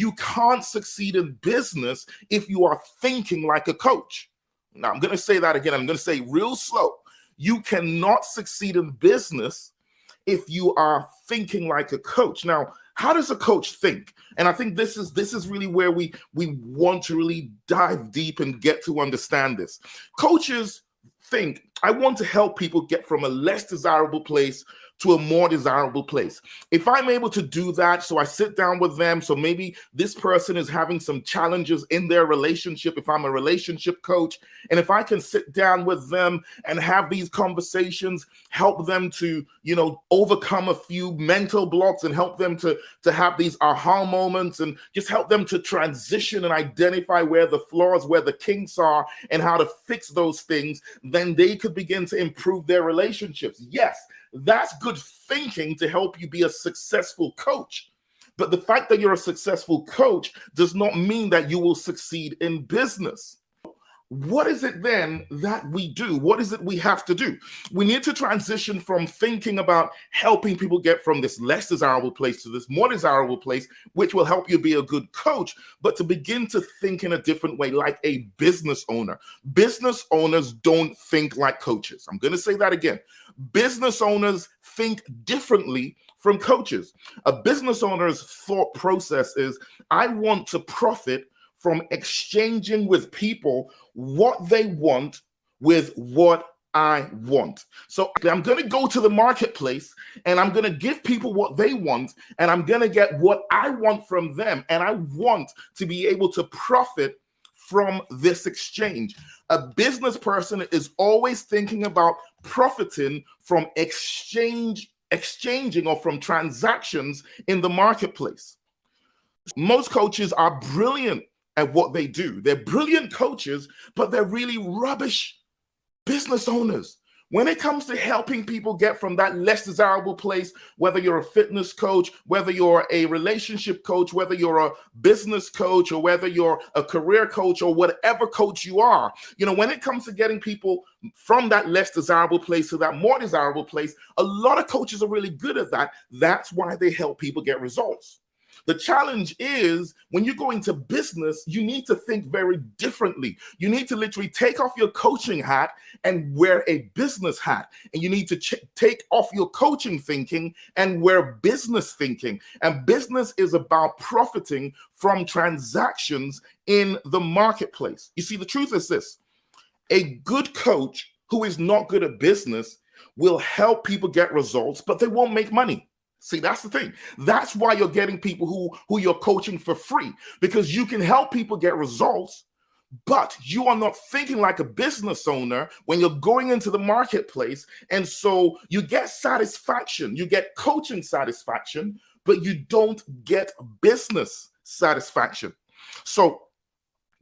You can't succeed in business if you are thinking like a coach. Now, I'm going to say that again. I'm going to say real slow. You cannot succeed in business if you are thinking like a coach. Now, how does a coach think? And I think this is really where we want to really dive deep and get to understand this. Coaches think, I want to help people get from a less desirable place to a more desirable place. If I'm able to do that, so I sit down with them, so maybe this person is having some challenges in their relationship, if I'm a relationship coach, and if I can sit down with them and have these conversations, help them to, overcome a few mental blocks and help them to have these aha moments and just help them to transition and identify where the flaws, where the kinks are, and how to fix those things, then they could begin to improve their relationships. Yes, that's good thinking to help you be a successful coach. But the fact that you're a successful coach does not mean that you will succeed in business. What is it then that we do? What is it we have to do? We need to transition from thinking about helping people get from this less desirable place to this more desirable place, which will help you be a good coach, but to begin to think in a different way, like a business owner. Business owners don't think like coaches. I'm going to say that again. Business owners think differently from coaches. A business owner's thought process is, I want to profit from exchanging with people what they want with what I want. So I'm going to go to the marketplace and I'm going to give people what they want and I'm going to get what I want from them. And I want to be able to profit from this exchange. A business person is always thinking about profiting from exchanging or from transactions in the marketplace. Most coaches are brilliant at what they do. They're brilliant coaches, but they're really rubbish business owners. When it comes to helping people get from that less desirable place, whether you're a fitness coach, whether you're a relationship coach, whether you're a business coach, or whether you're a career coach, or whatever coach you are, when it comes to getting people from that less desirable place to that more desirable place, a lot of coaches are really good at that. That's why they help people get results. The challenge is when you go into business, you need to think very differently. You need to literally take off your coaching hat and wear a business hat. And you need to take off your coaching thinking and wear business thinking. And business is about profiting from transactions in the marketplace. You see, the truth is this. A good coach who is not good at business will help people get results, but they won't make money. See, that's the thing. That's why you're getting people who you're coaching for free, because you can help people get results, but you are not thinking like a business owner when you're going into the marketplace. And so you get satisfaction, you get coaching satisfaction, but you don't get business satisfaction. So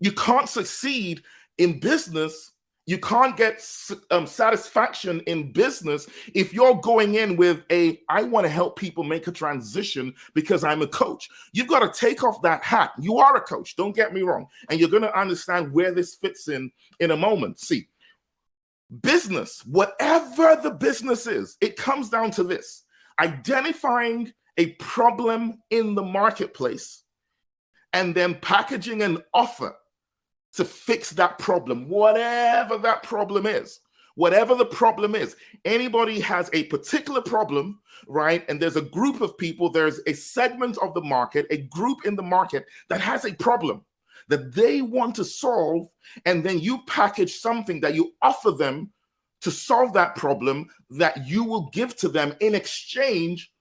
you can't succeed in business. You can't get satisfaction in business if you're going in with I want to help people make a transition because I'm a coach. You've got to take off that hat. You are a coach, don't get me wrong. And you're going to understand where this fits in a moment. See, business, whatever the business is, it comes down to this: identifying a problem in the marketplace and then packaging an offer to fix that problem, whatever that problem is. Whatever the problem is, anybody has a particular problem, right? And there's a group of people, there's a segment of the market, a group in the market that has a problem that they want to solve. And then you package something that you offer them to solve that problem that you will give to them in exchange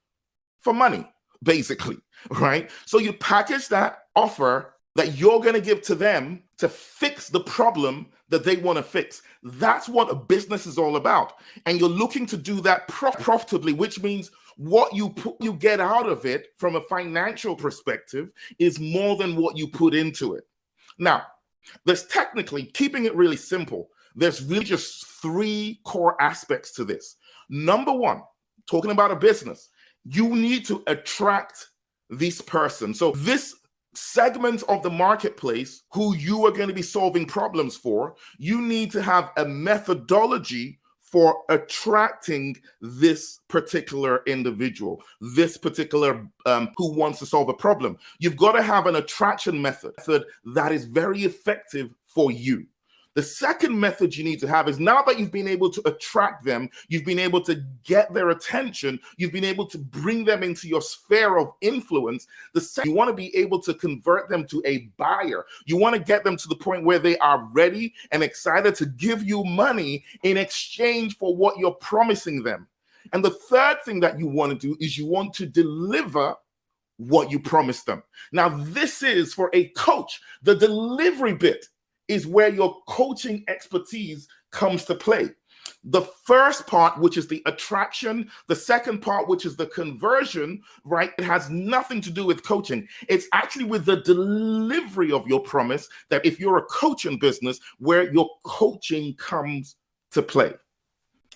for money, basically, right? So you package that offer that you're going to give to them to fix the problem that they want to fix. That's what a business is all about. And you're looking to do that profitably, which means what you get out of it from a financial perspective is more than what you put into it. Now, there's technically, keeping it really simple, there's really just three core aspects to this. Number one, talking about a business, you need to attract this person. So this segment of the marketplace who you are going to be solving problems for, you need to have a methodology for attracting this particular individual, this particular who wants to solve a problem. You've got to have an attraction method that is very effective for you. The second method you need to have is, now that you've been able to attract them, you've been able to get their attention, you've been able to bring them into your sphere of influence. You want to be able to convert them to a buyer. You want to get them to the point where they are ready and excited to give you money in exchange for what you're promising them. And the third thing that you want to do is you want to deliver what you promised them. Now, this is for a coach. The delivery bit is where your coaching expertise comes to play. The first part, which is the attraction, the second part, which is the conversion, right? It has nothing to do with coaching. It's actually with the delivery of your promise, that if you're a coach in business, where your coaching comes to play.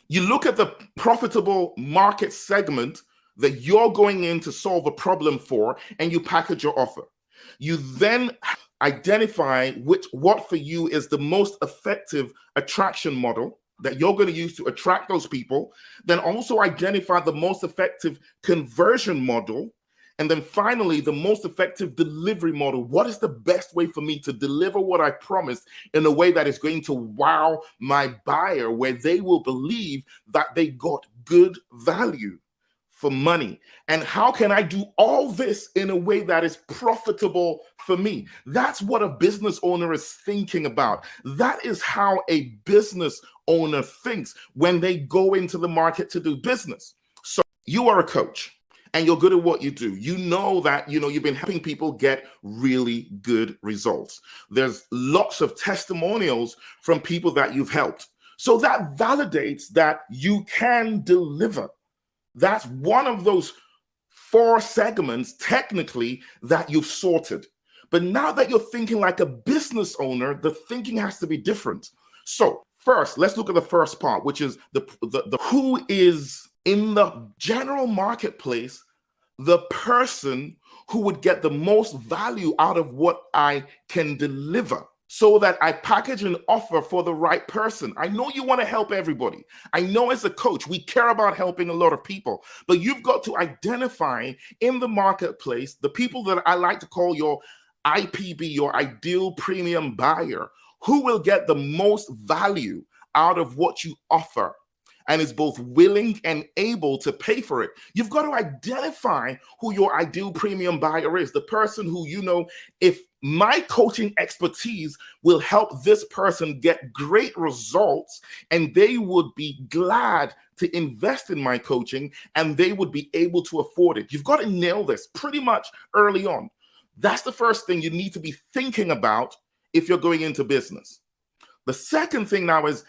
You look at the profitable market segment that you're going in to solve a problem for, and you package your offer. You then identify what for you is the most effective attraction model that you're going to use to attract those people. Then also identify the most effective conversion model. And then finally, the most effective delivery model. What is the best way for me to deliver what I promised in a way that is going to wow my buyer, where they will believe that they got good value for money? And how can I do all this in a way that is profitable for me? That's what a business owner is thinking about. That is how a business owner thinks when they go into the market to do business. So you are a coach and you're good at what you do. You know that, you've been helping people get really good results. There's lots of testimonials from people that you've helped. So that validates that you can deliver. That's one of those 4 segments, technically, that you've sorted. But now that you're thinking like a business owner, the thinking has to be different. So first, let's look at the first part, which is the who is in the general marketplace, the person who would get the most value out of what I can deliver, so that I package an offer for the right person. I know you want to help everybody. I know as a coach, we care about helping a lot of people, but you've got to identify in the marketplace the people that I like to call your IPB, your ideal premium buyer, who will get the most value out of what you offer and is both willing and able to pay for it. You've got to identify who your ideal premium buyer is, the person who, if my coaching expertise will help this person get great results, and they would be glad to invest in my coaching, and they would be able to afford it. You've got to nail this pretty much early on. That's the first thing you need to be thinking about if you're going into business. The second thing now is,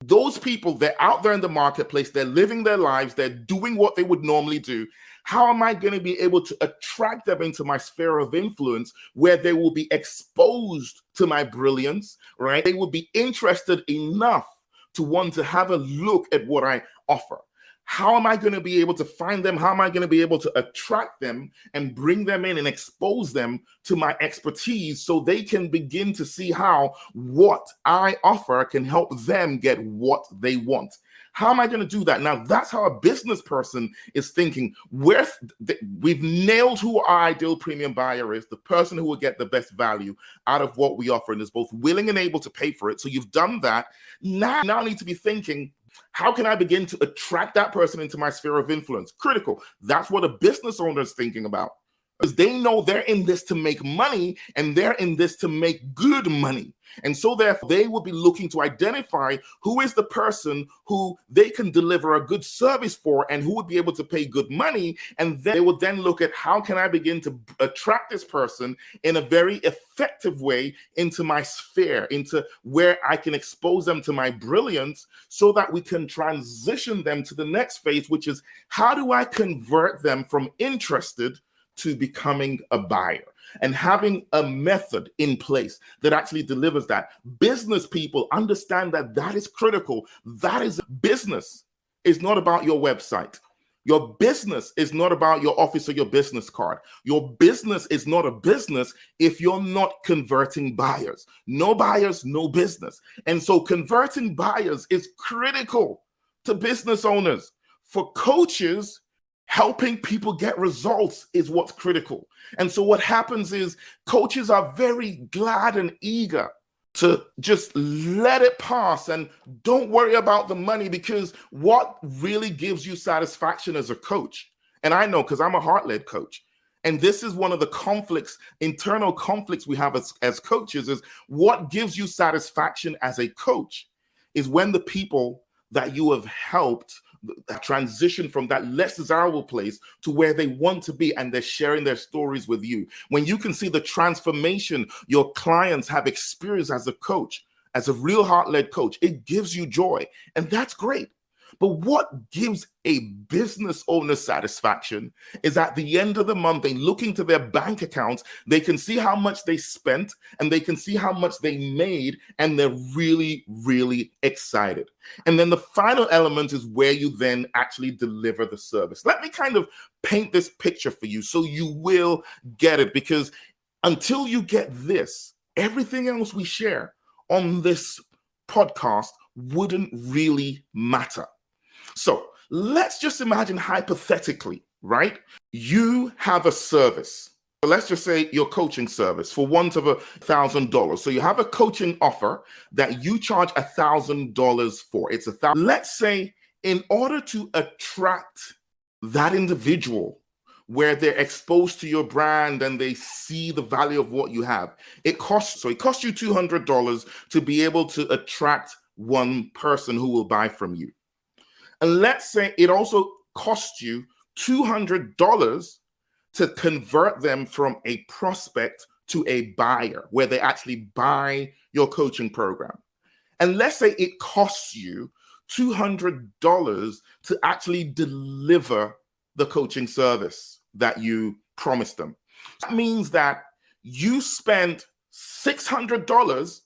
those people, they're out there in the marketplace, they're living their lives, they're doing what they would normally do. How am I going to be able to attract them into my sphere of influence, where they will be exposed to my brilliance, right? They will be interested enough to want to have a look at what I offer. How am I going to be able to find them? How am I going to be able to attract them and bring them in and expose them to my expertise, so they can begin to see how what I offer can help them get what they want? How am I going to do that? Now, that's how a business person is thinking. We've nailed who our ideal premium buyer is, the person who will get the best value out of what we offer and is both willing and able to pay for it. So you've done that. Now need to be thinking, how can I begin to attract that person into my sphere of influence? Critical. That's what a business owner is thinking about, because they know they're in this to make money, and they're in this to make good money. And so therefore, they will be looking to identify who is the person who they can deliver a good service for and who would be able to pay good money. And then they will then look at, how can I begin to attract this person in a very effective way into my sphere, into where I can expose them to my brilliance, so that we can transition them to the next phase, which is, how do I convert them from interested to becoming a buyer? And having a method in place that actually delivers that. Business people understand that that is critical. That is business. It's not about your website. Your business is not about your office or your business card. Your business is not a business if you're not converting buyers. No buyers, no business. And so converting buyers is critical to business owners. For coaches, helping people get results is what's critical. And so what happens is coaches are very glad and eager to just let it pass and don't worry about the money, because what really gives you satisfaction as a coach, and I know because I'm a heart-led coach, and this is one of the conflicts, internal conflicts we have as coaches, is what gives you satisfaction as a coach is when the people that you have helped transition from that less desirable place to where they want to be, and they're sharing their stories with you. When you can see the transformation your clients have experienced as a coach, as a real heart-led coach, it gives you joy, and that's great. But what gives a business owner satisfaction is at the end of the month, they look into their bank accounts, they can see how much they spent, and they can see how much they made, and they're really, really excited. And then the final element is where you then actually deliver the service. Let me kind of paint this picture for you so you will get it, because until you get this, everything else we share on this podcast wouldn't really matter. So let's just imagine hypothetically, right? You have a service. Let's just say your coaching service for want of $1,000. So you have a coaching offer that you charge $1,000 for. It's $1,000. Let's say in order to attract that individual where they're exposed to your brand and they see the value of what you have, it costs you $200 to be able to attract one person who will buy from you. And let's say it also costs you $200 to convert them from a prospect to a buyer, where they actually buy your coaching program. And let's say it costs you $200 to actually deliver the coaching service that you promised them. That means that you spent $600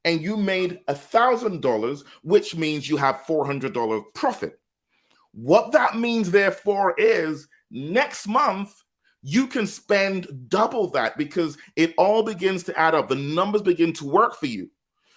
and you made $1,000, which means you have $400 profit. What that means, therefore, is next month you can spend double that, because it all begins to add up. The numbers begin to work for you.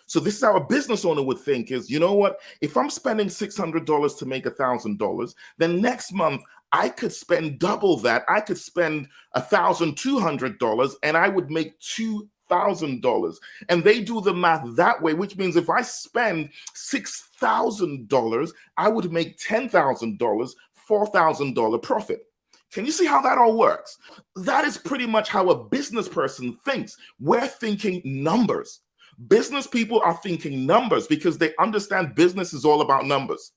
So this is how a business owner would think is, you know what? If I'm spending $600 to make $1,000, then next month I could spend double that. I could spend $1,200 and I would make $2,000. And they do the math that way, which means if I spend $6,000, I would make $10,000, $4,000 profit. Can you see how that all works? That is pretty much how a business person thinks. We're thinking numbers. Business people are thinking numbers because they understand business is all about numbers.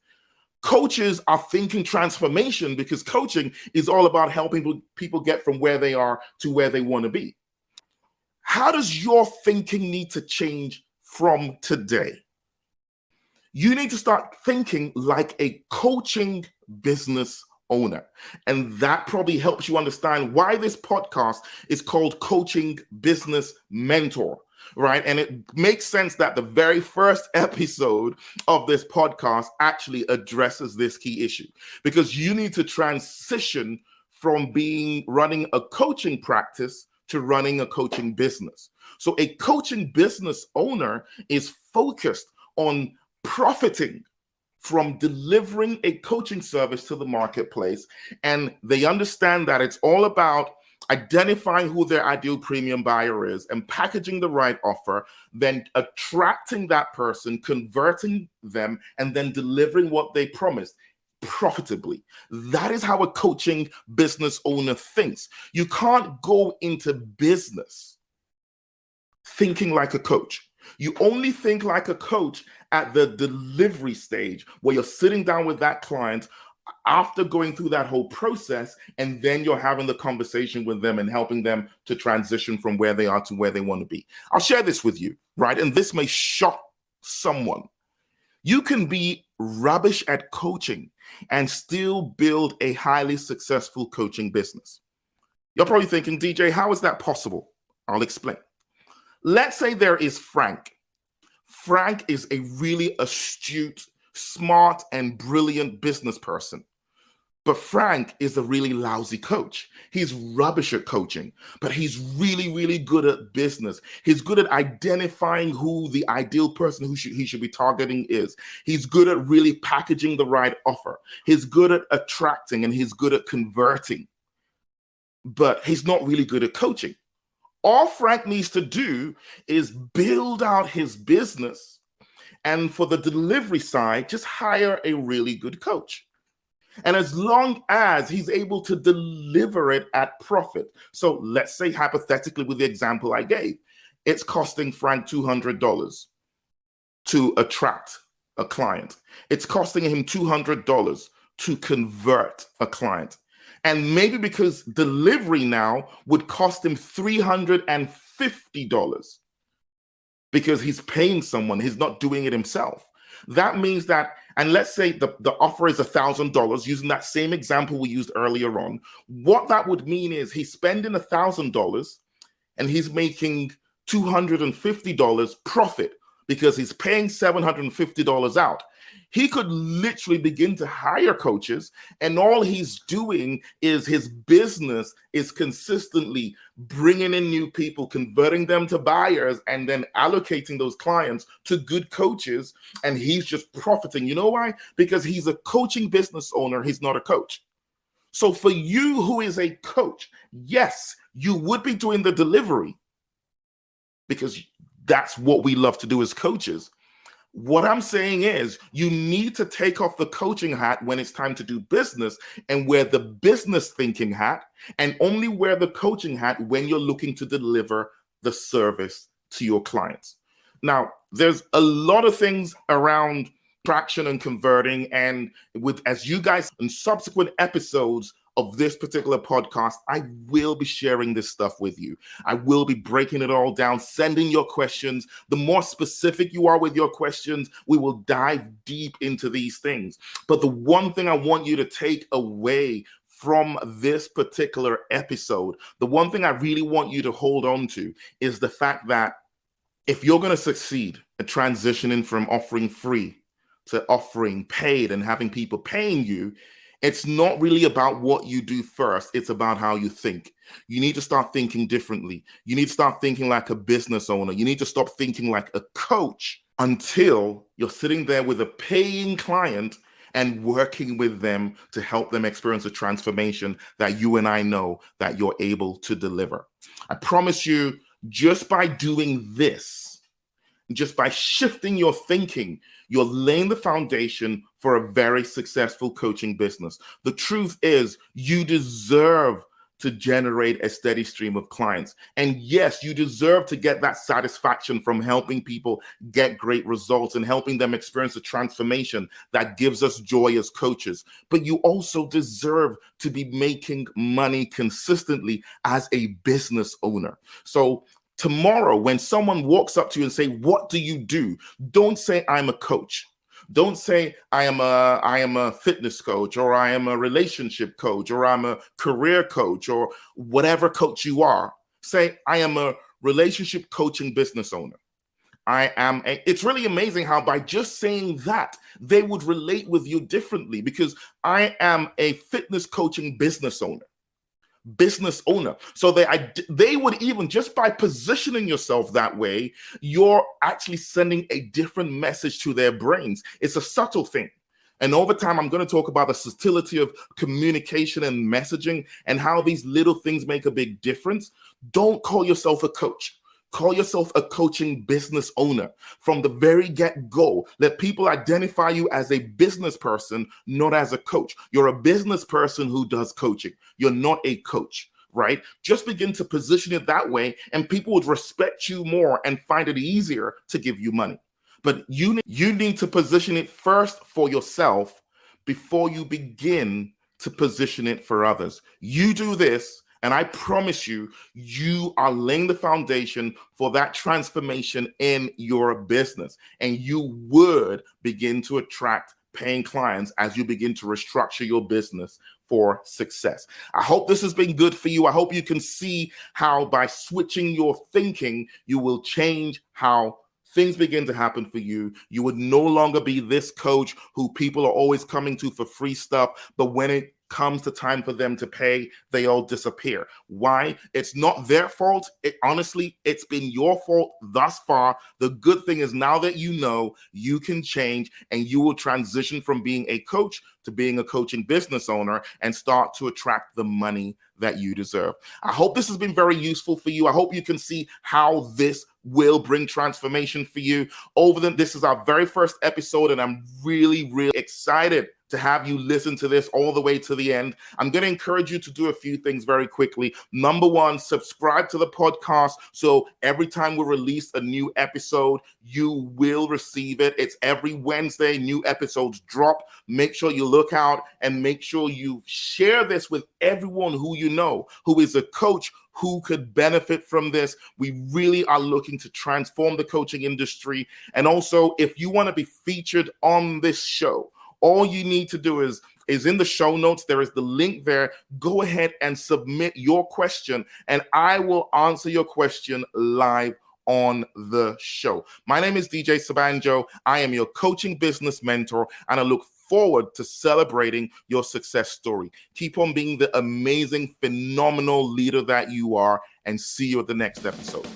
Coaches are thinking transformation because coaching is all about helping people get from where they are to where they want to be. How does your thinking need to change from today? You need to start thinking like a coaching business owner. And that probably helps you understand why this podcast is called Coaching Business Mentor, right? And it makes sense that the very first episode of this podcast actually addresses this key issue, because you need to transition from running a coaching practice to running a coaching business. So a coaching business owner is focused on profiting from delivering a coaching service to the marketplace. And they understand that it's all about identifying who their ideal premium buyer is and packaging the right offer, then attracting that person, converting them, and then delivering what they promised profitably. That is how a coaching business owner thinks. You can't go into business thinking like a coach. You only think like a coach at the delivery stage, where you're sitting down with that client after going through that whole process, and then you're having the conversation with them and helping them to transition from where they are to where they want to be. I'll share this with you, right? And this may shock someone. You can be rubbish at coaching and still build a highly successful coaching business. You're probably thinking, DJ, how is that possible? I'll explain. Let's say there is Frank. Frank is a really astute, smart, and brilliant business person. But Frank is a really lousy coach. He's rubbish at coaching, but he's really, really good at business. He's good at identifying who the ideal person he should be targeting is. He's good at really packaging the right offer. He's good at attracting and he's good at converting, but he's not really good at coaching. All Frank needs to do is build out his business, and for the delivery side, just hire a really good coach. And as long as he's able to deliver it at profit. So let's say hypothetically with the example I gave, it's costing Frank $200 to attract a client. It's costing him $200 to convert a client. And maybe because delivery now would cost him $350 because he's paying someone, he's not doing it himself. That means that, and let's say the offer is $1,000, using that same example we used earlier on. What that would mean is he's spending $1,000 and he's making $250 profit because he's paying $750 out. He could literally begin to hire coaches, and all he's doing is his business is consistently bringing in new people, converting them to buyers, and then allocating those clients to good coaches, and he's just profiting. You know why? Because he's a coaching business owner. He's not a coach. So for you who is a coach, yes, you would be doing the delivery because that's what we love to do as coaches. What I'm saying is you need to take off the coaching hat when it's time to do business and wear the business thinking hat, and only wear the coaching hat when you're looking to deliver the service to your clients. Now, there's a lot of things around traction and converting, and as you guys in subsequent episodes of this particular podcast, I will be sharing this stuff with you. I will be breaking it all down, sending your questions. The more specific you are with your questions, we will dive deep into these things. But the one thing I want you to take away from this particular episode, the one thing I really want you to hold on to is the fact that if you're going to succeed at transitioning from offering free to offering paid and having people paying you, it's not really about what you do first. It's about how you think. You need to start thinking differently. You need to start thinking like a business owner. You need to stop thinking like a coach until you're sitting there with a paying client and working with them to help them experience a transformation that you and I know that you're able to deliver. I promise you, just by doing this, just by shifting your thinking, you're laying the foundation for a very successful coaching business. The truth is, you deserve to generate a steady stream of clients. And yes, you deserve to get that satisfaction from helping people get great results and helping them experience a transformation that gives us joy as coaches. But you also deserve to be making money consistently as a business owner. So tomorrow, when someone walks up to you and say, "What do you do?" Don't say, "I'm a coach." Don't say, I am a fitness coach, or I am a relationship coach, or I'm a career coach, or whatever coach you are. Say, "I am a relationship coaching business owner." It's really amazing how by just saying that, they would relate with you differently, because I am a fitness coaching business owner. So they would, even just by positioning yourself that way, you're actually sending a different message to their brains. It's a subtle thing. And over time, I'm going to talk about the subtlety of communication and messaging and how these little things make a big difference. Don't call yourself a coach. Call yourself a coaching business owner. From the very get-go, let people identify you as a business person, not as a coach. You're a business person who does coaching. You're not a coach, right? Just begin to position it that way, and people would respect you more and find it easier to give you money. But you need to position it first for yourself before you begin to position it for others. You do this, and I promise you, you are laying the foundation for that transformation in your business. And you would begin to attract paying clients as you begin to restructure your business for success. I hope this has been good for you. I hope you can see how by switching your thinking, you will change how things begin to happen for you. You would no longer be this coach who people are always coming to for free stuff. But when it comes the time for them to pay, they all disappear. Why? It's not their fault. Honestly, it's been your fault thus far. The good thing is now that you know, you can change and you will transition from being a coach to being a coaching business owner and start to attract the money that you deserve. I hope this has been very useful for you. I hope you can see how this will bring transformation for you. This is our very first episode, and I'm really, really excited to have you listen to this all the way to the end. I'm going to encourage you to do a few things very quickly. Number one, subscribe to the podcast so every time we release a new episode, you will receive it. It's every Wednesday, new episodes drop. Make sure you look out and make sure you share this with everyone who you know who is a coach who could benefit from this. We really are looking to transform the coaching industry. And also, if you want to be featured on this show, all you need to do is in the show notes. There is the link there. Go ahead and submit your question, and I will answer your question live on the show. My name is DJ Sobanjo. I am your coaching business mentor, and I look forward to celebrating your success story. Keep on being the amazing, phenomenal leader that you are, and see you at the next episode.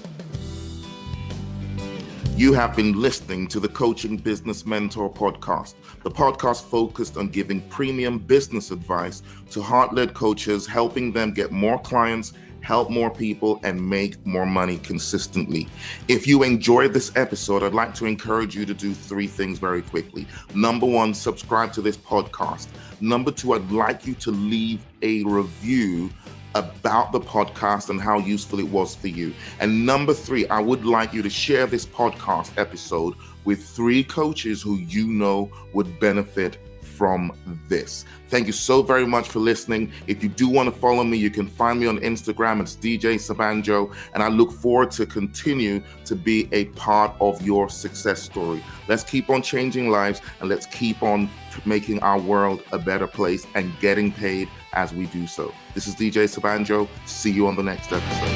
You have been listening to the Coaching Business Mentor podcast, the podcast focused on giving premium business advice to heart-led coaches, helping them get more clients, help more people, and make more money consistently. If you enjoyed this episode, I'd like to encourage you to do 3 things very quickly. Number 1, subscribe to this podcast. Number 2, I'd like you to leave a review about the podcast and how useful it was for you. And number 3, I would like you to share this podcast episode with 3 coaches who you know would benefit from this. Thank you so very much for listening. If you do want to follow me, you can find me on Instagram. It's DJ Sobanjo, and I look forward to continue to be a part of your success story. Let's keep on changing lives, and let's keep on making our world a better place and getting paid as we do so. This is DJ Sobanjo. See you on the next episode.